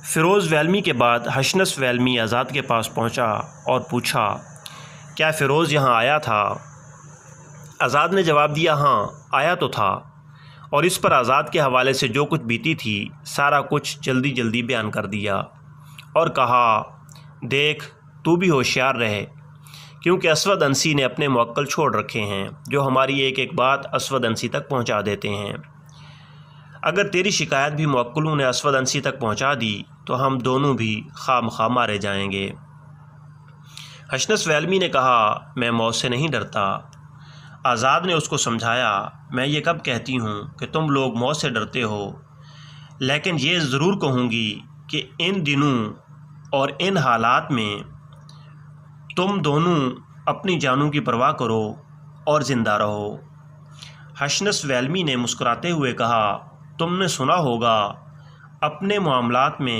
فیروز ویلمی کے بعد ہشنس ویلمی آزاد کے پاس پہنچا اور پوچھا، کیا فیروز یہاں آیا تھا؟ آزاد نے جواب دیا، ہاں آیا تو تھا، اور اس پر آزاد کے حوالے سے جو کچھ بیتی تھی سارا کچھ جلدی جلدی بیان کر دیا اور کہا، دیکھ تو بھی ہوشیار رہے، کیونکہ اسود انسی نے اپنے موکل چھوڑ رکھے ہیں جو ہماری ایک ایک بات اسود انسی تک پہنچا دیتے ہیں۔ اگر تیری شکایت بھی موکلوں نے اسود انسی تک پہنچا دی تو ہم دونوں بھی خواہ مخواہ مارے جائیں گے۔ ہشنس ویلمی نے کہا، میں موت سے نہیں ڈرتا۔ آزاد نے اس کو سمجھایا، میں یہ کب کہتی ہوں کہ تم لوگ موت سے ڈرتے ہو، لیکن یہ ضرور کہوں گی کہ ان دنوں اور ان حالات میں تم دونوں اپنی جانوں کی پرواہ کرو اور زندہ رہو۔ ہشنس ویلمی نے مسکراتے ہوئے کہا، تم نے سنا ہوگا اپنے معاملات میں